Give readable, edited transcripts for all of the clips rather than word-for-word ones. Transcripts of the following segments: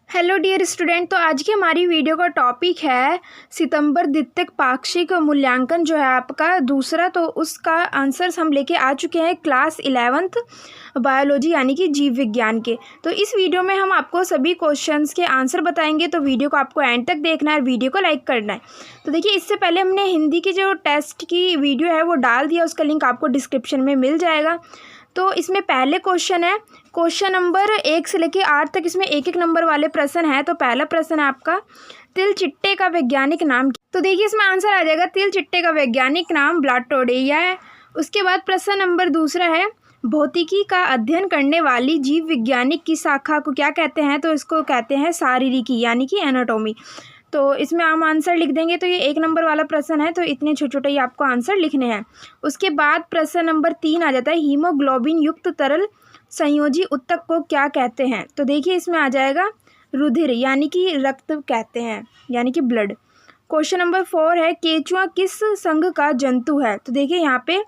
Hello dear student. तो आज की हमारी वीडियो का टॉपिक है सितंबर द्वितीयक पाक्षिक मूल्यांकन जो है आपका दूसरा। तो उसका आंसर्स हम लेके आ चुके हैं क्लास 11th बायोलॉजी यानी कि जीव विज्ञान के। तो इस वीडियो में हम आपको सभी क्वेश्चंस के आंसर बताएंगे, तो वीडियो को आपको एंड तक देखना है और वीडियो को लाइक करना है। तो देखिए, इससे पहले हमने हिंदी की जो टेस्ट की वीडियो है वो डाल दिया, उसका लिंक आपको डिस्क्रिप्शन में मिल जाएगा। तो इसमें पहले क्वेश्चन है, क्वेश्चन नंबर 1 से लेके 8 तक इसमें एक एक नंबर वाले प्रश्न है। तो पहला प्रश्न है आपका, तिल चिट्टे का वैज्ञानिक नाम। तो देखिए, इसमें आंसर आ जाएगा तिल चिट्टे का वैज्ञानिक नाम ब्लाटोडेया है। उसके बाद प्रश्न नंबर दूसरा है, भौतिकी का अध्ययन करने वाली जीव विज्ञानिक की शाखा को क्या कहते हैं? तो इसको कहते हैं शारीरिकी यानी कि एनाटॉमी। तो इसमें हम आंसर लिख देंगे। तो ये एक नंबर वाला प्रश्न है, तो इतने छोटे छोटे ही आपको आंसर लिखने हैं। उसके बाद प्रश्न नंबर 3 आ जाता है, हीमोग्लोबिन युक्त तरल संयोजी उत्तक को क्या कहते हैं? तो देखिए, इसमें आ जाएगा रुधिर यानी कि रक्त कहते हैं यानी कि ब्लड। क्वेश्चन नंबर 4 है, केचुआ किस संघ का जंतु है? तो देखिए, यहाँ पे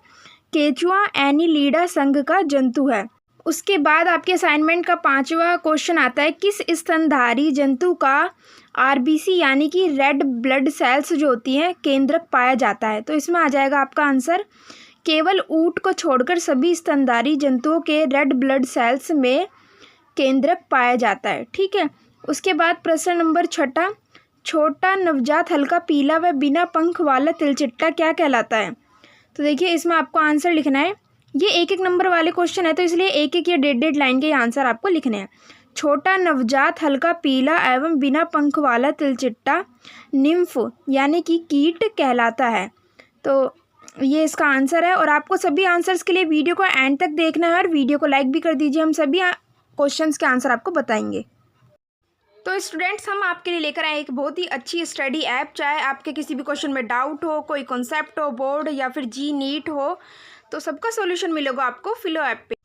केचुआ एनिलीडा संघ का जंतु है। उसके बाद आपके असाइनमेंट का 5वां क्वेश्चन आता है, किस स्तनधारी जंतु का आरबीसी यानी कि रेड ब्लड सेल्स जो होती हैं केंद्रक पाया जाता है? तो इसमें आ जाएगा आपका आंसर, केवल ऊंट को छोड़कर सभी स्तनधारी जंतुओं के रेड ब्लड सेल्स में केंद्रक पाया जाता है। ठीक है। उसके बाद प्रश्न नंबर 6, छोटा नवजात हल्का पीला व बिना पंख वाला तिलचिट्टा क्या कहलाता है? तो देखिए, इसमें आपको आंसर लिखना है। ये एक एक नंबर वाले क्वेश्चन है, तो इसलिए एक एक या डेढ़ लाइन के आंसर आपको लिखने हैं। छोटा नवजात हल्का पीला एवं बिना पंख वाला तिलचिट्टा निम्फ यानी कि कीट कहलाता है। तो ये इसका आंसर है। और आपको सभी आंसर्स के लिए वीडियो को एंड तक देखना है और वीडियो को लाइक भी कर दीजिए, हम सभी क्वेश्चंस के आंसर आपको बताएंगे। तो स्टूडेंट्स, हम आपके लिए लेकर आए एक बहुत ही अच्छी स्टडी ऐप। चाहे आपके किसी भी क्वेश्चन में डाउट हो, कोई कॉन्सेप्ट हो, बोर्ड या फिर जी नीट हो, तो सबका सॉल्यूशन मिलेगा आपको फिलो ऐप पे।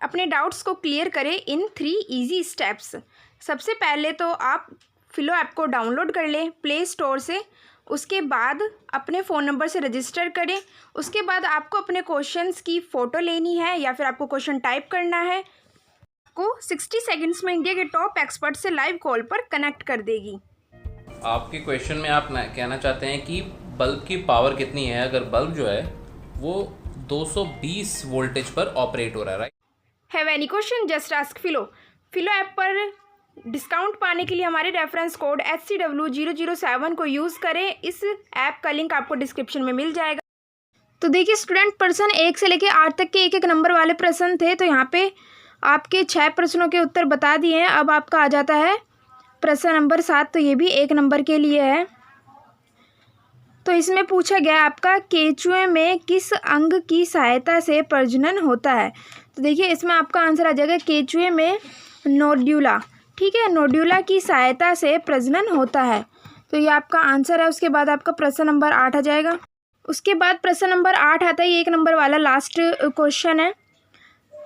अपने डाउट्स को क्लियर करें इन 3 इजी स्टेप्स। सबसे पहले तो आप फिलो ऐप को डाउनलोड कर लें प्ले स्टोर से। उसके बाद अपने फ़ोन नंबर से रजिस्टर करें। उसके बाद आपको अपने क्वेश्चंस की फ़ोटो लेनी है या फिर आपको क्वेश्चन टाइप करना है। आपको 60 सेकंड्स में इंडिया के टॉप एक्सपर्ट से लाइव कॉल पर कनेक्ट कर देगी। आपके क्वेश्चन में आप कहना चाहते हैं कि बल्ब की पावर कितनी है? अगर बल्ब जो है वो 220 वोल्टेज पर ऑपरेट हो रहा है, right? Have any question? Just ask फिलो। फिलो app पर डिस्काउंट पाने के लिए हमारे रेफरेंस कोड HCW007 को यूज़ करें। इस ऐप का लिंक आपको डिस्क्रिप्शन में मिल जाएगा। तो देखिए स्टूडेंट, प्रश्न 1 से लेकर 8 तक के एक एक नंबर वाले प्रश्न थे। तो यहाँ पे आपके 6 प्रश्नों के उत्तर बता दिए हैं। अब आपका आ जाता है प्रश्न नंबर 7। तो ये भी 1 नंबर के लिए है। तो इसमें पूछा गया आपका, केचुए में किस अंग की सहायता से प्रजनन होता है? तो देखिए, इसमें आपका आंसर आ जाएगा, केचुए में नोड्यूला। ठीक है, नोड्यूला की सहायता से प्रजनन होता है। तो ये आपका आंसर है। उसके बाद आपका प्रश्न नंबर 8 आ जाएगा। उसके बाद प्रश्न नंबर 8 आता है, 1 नंबर वाला लास्ट क्वेश्चन है,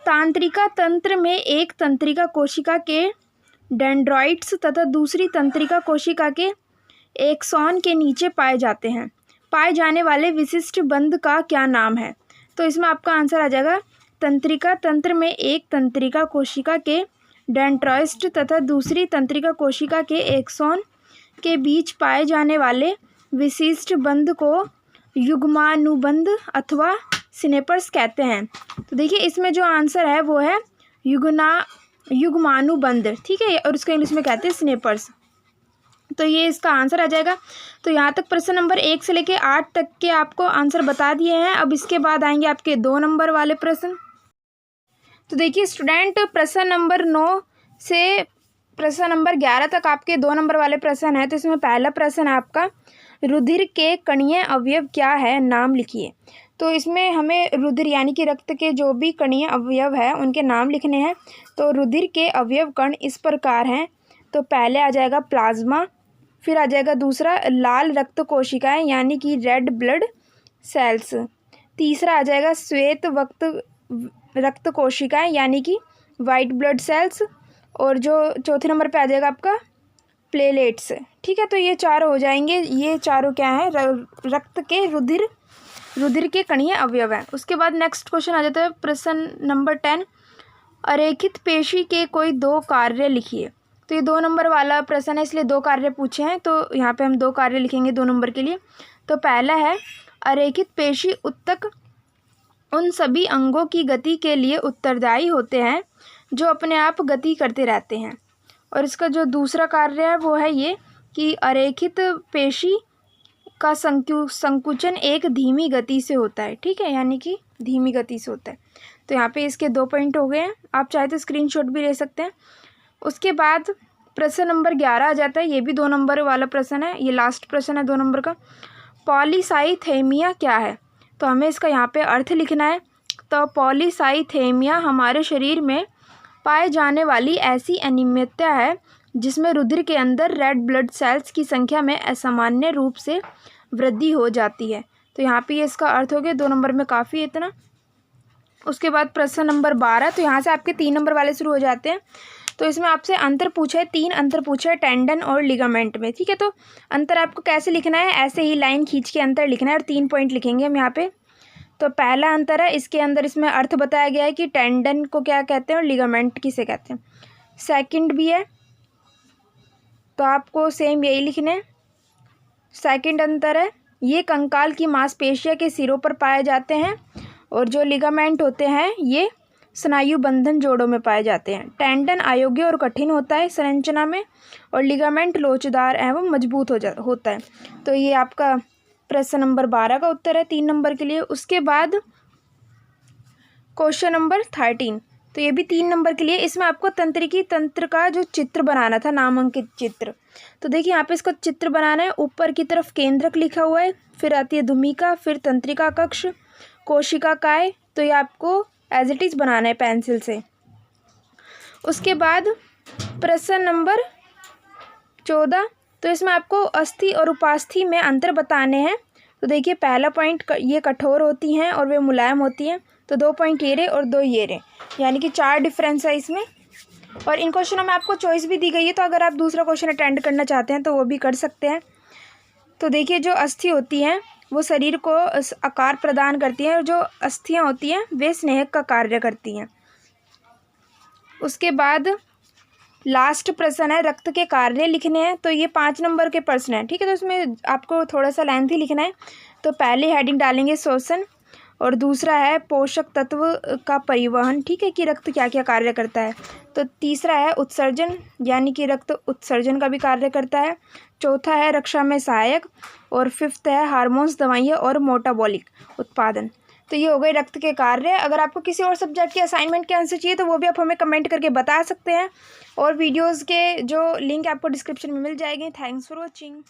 तांत्रिका तंत्र में एक तंत्रिका कोशिका के डेंड्राइट्स तथा दूसरी तंत्रिका कोशिका के एक्सॉन के नीचे पाए जाते हैं। पाए जाने वाले विशिष्ट बंध का क्या नाम है? तो इसमें आपका आंसर आ जाएगा, तंत्रिका तंत्र में एक तंत्रिका कोशिका के डेंड्राइट्स तथा दूसरी तंत्रिका कोशिका के एक्सॉन के बीच पाए जाने वाले विशिष्ट बंध को युग्मानुबंध अथवा सिनेपर्स कहते हैं। तो देखिए, इसमें जो आंसर है वो है युग्मानुबंध। ठीक है, और उसको इंग्लिश में कहते हैं सिनेपर्स। तो ये इसका आंसर आ जाएगा। तो यहाँ तक प्रश्न नंबर 1 से लेके 8 तक के आपको आंसर बता दिए हैं। अब इसके बाद आएंगे आपके 2 नंबर वाले प्रश्न। तो देखिए स्टूडेंट, प्रश्न नंबर 9 से प्रश्न नंबर 11 तक आपके 2 नंबर वाले प्रश्न है। तो इसमें पहला प्रश्न है आपका, रुधिर के कणीय अवयव क्या है? नाम लिखिए। तो इसमें हमें रुधिर यानी कि रक्त के जो भी कणीय अवयव है उनके नाम लिखने हैं। तो रुधिर के अवयव कण इस प्रकार हैं। तो पहले आ जाएगा प्लाज्मा, फिर आ जाएगा दूसरा लाल रक्त कोशिकाएं यानी कि रेड ब्लड सेल्स, तीसरा आ जाएगा श्वेत रक्त कोशिकाएं यानी कि वाइट ब्लड सेल्स, और जो चौथे नंबर पे आ जाएगा आपका प्लेलेट्स। ठीक है, तो ये चारों हो जाएंगे। ये चारों क्या हैं? रक्त के रुधिर के कणीय अवयव हैं। उसके बाद नेक्स्ट क्वेश्चन आ जाता है प्रश्न नंबर 10, अरेखित पेशी के कोई 2 कार्य लिखिए। तो ये 2 नंबर वाला प्रश्न है, इसलिए 2 कार्य पूछे हैं, तो यहाँ पे हम 2 कार्य लिखेंगे 2 नंबर के लिए। तो पहला है अरेखित पेशी ऊतक उन सभी अंगों की गति के लिए उत्तरदायी होते हैं जो अपने आप गति करते रहते हैं। और इसका जो दूसरा कार्य है वो है ये कि अरेखित पेशी का संकुचन एक धीमी गति से होता है, ठीक है, यानी कि धीमी गति से होता है। तो यहाँ पे इसके 2 पॉइंट हो गए हैं, आप चाहे तो स्क्रीनशॉट भी ले सकते हैं। उसके बाद प्रश्न नंबर 11 आ जाता है, ये भी 2 नंबर वाला प्रश्न है, ये लास्ट प्रश्न है 2 नंबर का। पॉलीसाइथेमिया क्या है? तो हमें इसका यहाँ पे अर्थ लिखना है। तो पॉलीसाइथेमिया हमारे शरीर में पाए जाने वाली ऐसी अनियमितता है जिसमें रुधिर के अंदर रेड ब्लड सेल्स की संख्या में असामान्य रूप से वृद्धि हो जाती है। तो यहाँ पे इसका अर्थ हो गया, 2 नंबर में काफ़ी इतना। उसके बाद प्रश्न नंबर 12, तो यहाँ से आपके 3 नंबर वाले शुरू हो जाते हैं। तो इसमें आपसे अंतर पूछा है, 3 अंतर पूछा है टेंडन और लिगामेंट में, ठीक है। तो अंतर आपको कैसे लिखना है, ऐसे ही लाइन खींच के अंतर लिखना है और 3 पॉइंट लिखेंगे हम यहाँ पे। तो पहला अंतर है, इसके अंदर इसमें अर्थ बताया गया है कि टेंडन को क्या कहते हैं और लिगामेंट किसे कहते हैं। सेकंड भी है, तो आपको सेम यही लिखना है। सेकंड अंतर है, ये कंकाल की मांसपेशियों के सिरों पर पाए जाते हैं और जो लिगामेंट होते हैं ये स्नायु बंधन जोड़ों में पाए जाते हैं। टेंडन अयोग्य और कठिन होता है संरचना में और लिगामेंट लोचदार एवं मजबूत होता है। तो ये आपका प्रश्न नंबर 12 का उत्तर है 3 नंबर के लिए। उसके बाद क्वेश्चन नंबर 13, तो ये भी 3 नंबर के लिए। इसमें आपको तंत्रिकी तंत्र का जो चित्र बनाना था, नामांकित चित्र। तो देखिए यहाँ पे इसका चित्र बनाना है। ऊपर की तरफ केंद्रक लिखा हुआ है, फिर आती है धुमिका, फिर तंत्रिका कक्ष, कोशिका काय। तो ये आपको एज इट इज़ बनाना है पेंसिल से। उसके बाद प्रश्न नंबर 14, तो इसमें आपको अस्थि और उपास्थि में अंतर बताने हैं। तो देखिए पहला पॉइंट, ये कठोर होती हैं और वे मुलायम होती हैं। तो 2 पॉइंट ये रहे और 2 ये रहे, यानी कि 4 डिफरेंस है इसमें। और इन क्वेश्चनों में आपको चॉइस भी दी गई है, तो अगर आप दूसरा क्वेश्चन अटेंड करना चाहते हैं तो वो भी कर सकते हैं। तो देखिए जो अस्थि होती हैं वो शरीर को आकार प्रदान करती हैं और जो अस्थियां होती हैं वे स्नेहक का कार्य करती हैं। उसके बाद लास्ट प्रश्न है, रक्त के कार्य लिखने हैं। तो ये 5 नंबर के प्रश्न हैं, ठीक है। तो इसमें आपको थोड़ा सा लेंथी लिखना है। तो पहले हेडिंग डालेंगे शोषण और दूसरा है पोषक तत्व का परिवहन, ठीक है, कि रक्त क्या क्या कार्य करता है। तो तीसरा है उत्सर्जन, यानी कि रक्त उत्सर्जन का भी कार्य करता है। चौथा है रक्षा में सहायक और 5th है हार्मोन्स, दवाइयाँ और मेटाबॉलिक उत्पादन। तो ये हो गए रक्त के कार्य। अगर आपको किसी और सब्जेक्ट के असाइनमेंट के आंसर चाहिए तो वो भी आप हमें कमेंट करके बता सकते हैं और वीडियोज़ के जो लिंक आपको डिस्क्रिप्शन में मिल जाएगी। Thanks for watching.